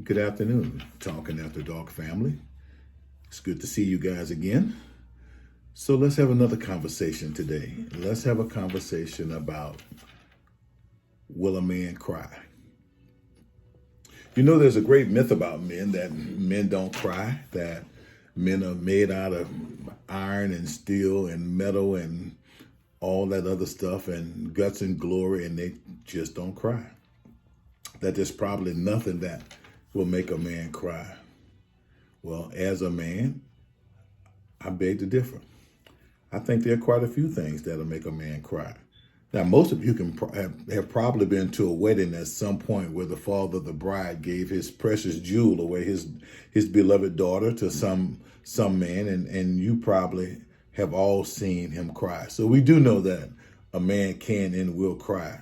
Good afternoon, Talking After Dark family. It's good to see you guys again. So let's have another conversation today. Let's have a conversation about, will a man cry? You know, there's a great myth about men that men don't cry, that men are made out of iron and steel and metal and all that other stuff and guts and glory, and they just don't cry. That there's probably nothing that will make a man cry. Well, as a man, I beg to differ. I think there are quite a few things that'll make a man cry. Now, most of you have probably been to a wedding at some point where the father of the bride gave his precious jewel away, his beloved daughter, to some man, and you probably have all seen him cry. So we do know that a man can and will cry.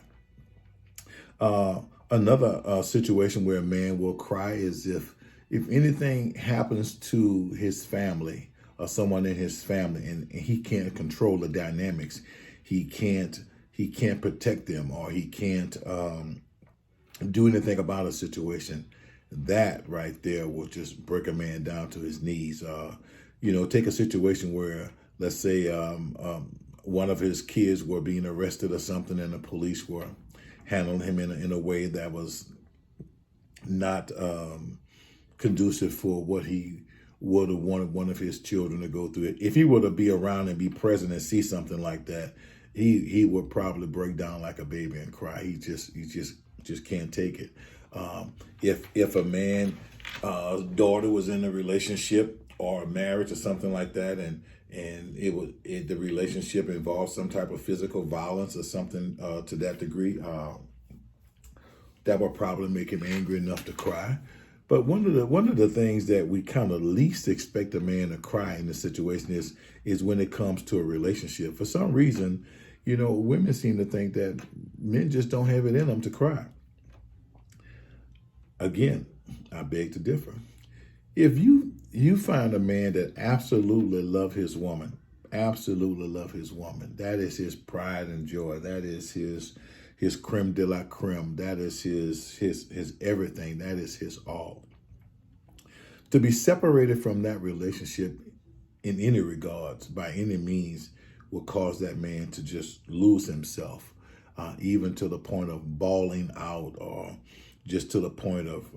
Another situation where a man will cry is if anything happens to his family or someone in his family, and he can't control the dynamics. He can't protect them, or he can't do anything about a situation. That right there will just break a man down to his knees. Take a situation where, let's say, one of his kids were being arrested or something, and the police were handling him in a way that was not conducive for what he would have wanted one of his children to go through. If he were to be around and be present and see something like that, he would probably break down like a baby and cry. He just can't take it. If a man daughter was in a relationship or a marriage or something like that, and the relationship involved some type of physical violence or something to that degree, that would probably make him angry enough to cry. But one of the things that we kind of least expect a man to cry in this situation is when it comes to a relationship. For some reason, women seem to think that men just don't have it in them to cry. Again, I beg to differ. If you find a man that absolutely love his woman, that is his pride and joy, that is his creme de la creme, that is his everything, that is his all. To be separated from that relationship in any regards, by any means, will cause that man to just lose himself, even to the point of bawling out, or just to the point of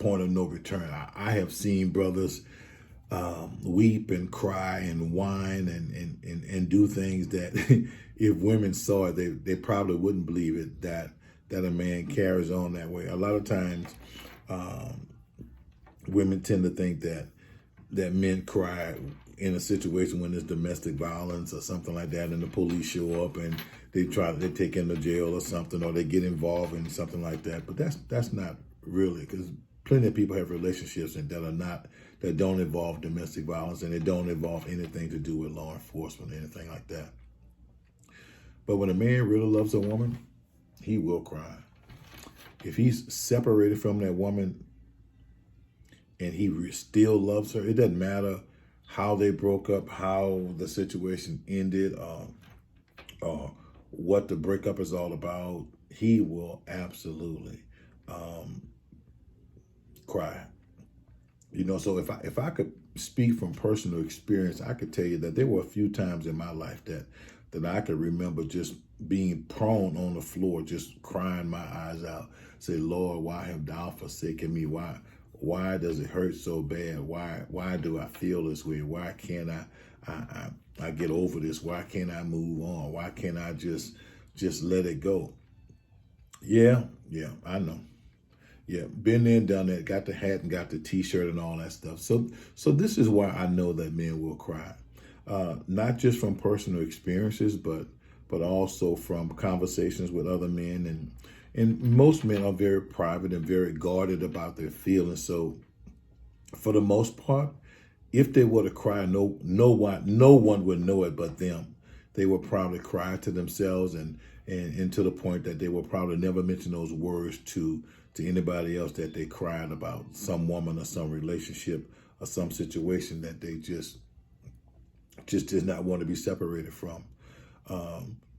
no return. I have seen brothers weep and cry and whine and do things that if women saw it, they probably wouldn't believe it, that a man carries on that way. A lot of times, women tend to think that men cry in a situation when there's domestic violence or something like that, and the police show up and they take him to jail or something, or they get involved in something like that. But that's not really, because plenty of people have relationships that don't involve domestic violence, and they don't involve anything to do with law enforcement or anything like that. But when a man really loves a woman, he will cry. If he's separated from that woman and he still loves her, it doesn't matter how they broke up, how the situation ended, or what the breakup is all about, he will absolutely cry. So if I could speak from personal experience, I could tell you that there were a few times in my life that I could remember just being prone on the floor, just crying my eyes out, say, Lord, why have thou forsaken me? Why does it hurt so bad? Why do I feel this way? Why can't I get over this? Why can't I move on? Why can't I just let it go? Yeah, I know. Yeah, been there and done that, got the hat and got the t-shirt and all that stuff. So this is why I know that men will cry. Not just from personal experiences, but also from conversations with other men. And most men are very private and very guarded about their feelings. So for the most part, if they were to cry, no one would know it but them. They will probably cry to themselves and to the point that they will probably never mention those words to anybody else, that they cried about some woman or some relationship or some situation that they just did not want to be separated from.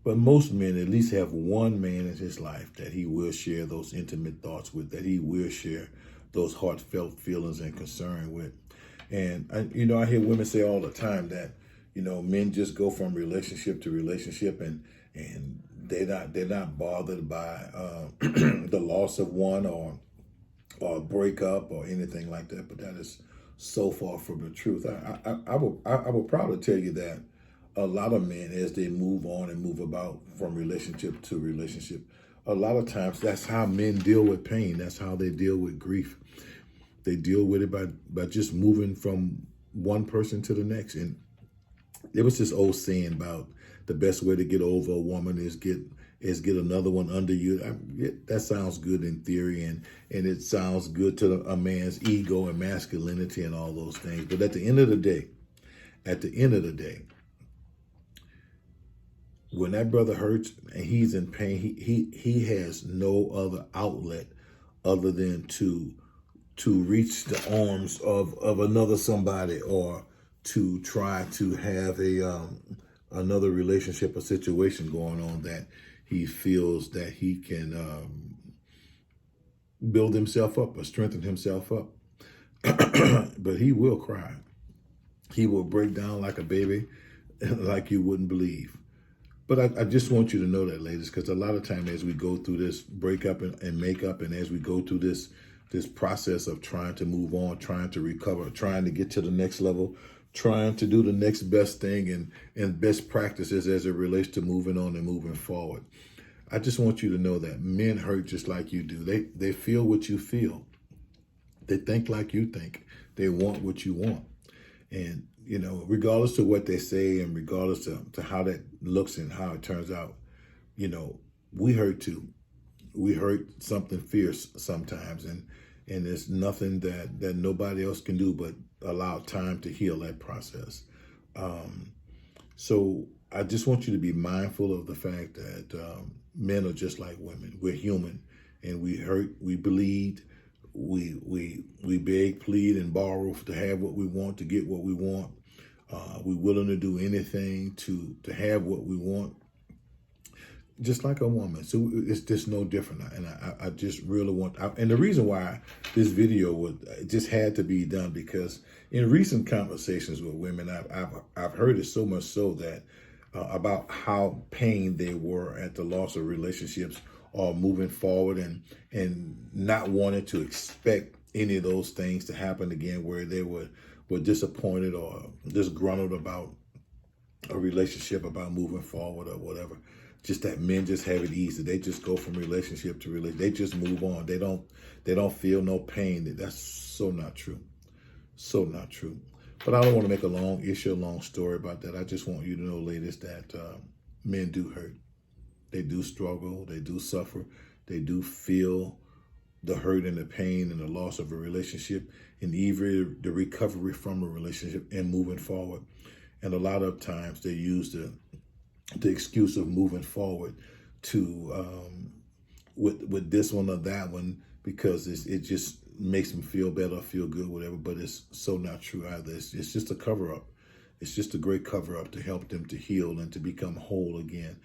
But most men at least have one man in his life that he will share those intimate thoughts with, that he will share those heartfelt feelings and concern with. And I hear women say all the time that men just go from relationship to relationship, and they're not bothered by the loss of one or a breakup or anything like that. But that is so far from the truth. I will probably tell you that a lot of men, as they move on and move about from relationship to relationship, a lot of times that's how men deal with pain. That's how they deal with grief. They deal with it by just moving from one person to the next. And there was this old saying about the best way to get over a woman is get another one under you. That sounds good in theory, and it sounds good to a man's ego and masculinity and all those things. But at the end of the day, when that brother hurts and he's in pain, he has no other outlet other than to reach the arms of another somebody, or to try to have another relationship or situation going on that he feels that he can build himself up or strengthen himself up. But he will cry. He will break down like a baby, like you wouldn't believe. But I just want you to know that, ladies, because a lot of time as we go through this breakup and makeup, and as we go through this process of trying to move on, trying to recover, trying to get to the next level, trying to do the next best thing and best practices as it relates to moving on and moving forward, I just want you to know that men hurt just like you do. They feel what you feel. They think like you think. They want what you want. And, regardless of what they say and regardless to how that looks and how it turns out, we hurt too. We hurt something fierce sometimes, and there's nothing that nobody else can do but allow time to heal that process. So I just want you to be mindful of the fact that men are just like women. We're human, and we hurt, we bleed, we beg, plead, and borrow to have what we want, to get what we want. We're willing to do anything to have what we want, just like a woman. So it's just no different. And I just really want, and the reason why this video just had to be done, because in recent conversations with women, I've heard it so much so that about how pained they were at the loss of relationships or moving forward, and not wanting to expect any of those things to happen again, where they were disappointed or disgruntled about a relationship, about moving forward or whatever. Just that men just have it easy. They just go from relationship to relationship. They just move on. They don't feel no pain. That's so not true. So not true. But I don't want to make a long story about that. I just want you to know, ladies, that men do hurt. They do struggle. They do suffer. They do feel the hurt and the pain and the loss of a relationship, and even the recovery from a relationship and moving forward. And a lot of times they use the excuse of moving forward to with this one or that one, because it just makes them feel better, feel good, whatever. But it's so not true either. It's just a cover up. It's just a great cover up to help them to heal and to become whole again.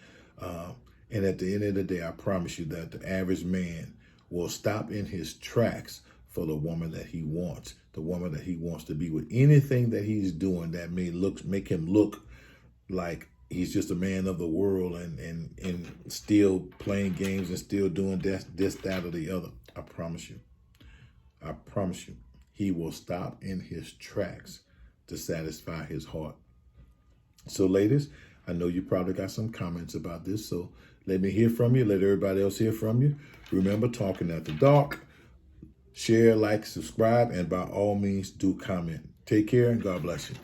And at the end of the day, I promise you that the average man will stop in his tracks for the woman that he wants, the woman that he wants to be with. Anything that he's doing that may make him look like he's just a man of the world and still playing games and still doing this, that, or the other. I promise you, he will stop in his tracks to satisfy his heart. So ladies, I know you probably got some comments about this, so let me hear from you. Let everybody else hear from you. Remember, Talking After Dark. Share, like, subscribe, and by all means, do comment. Take care, and God bless you.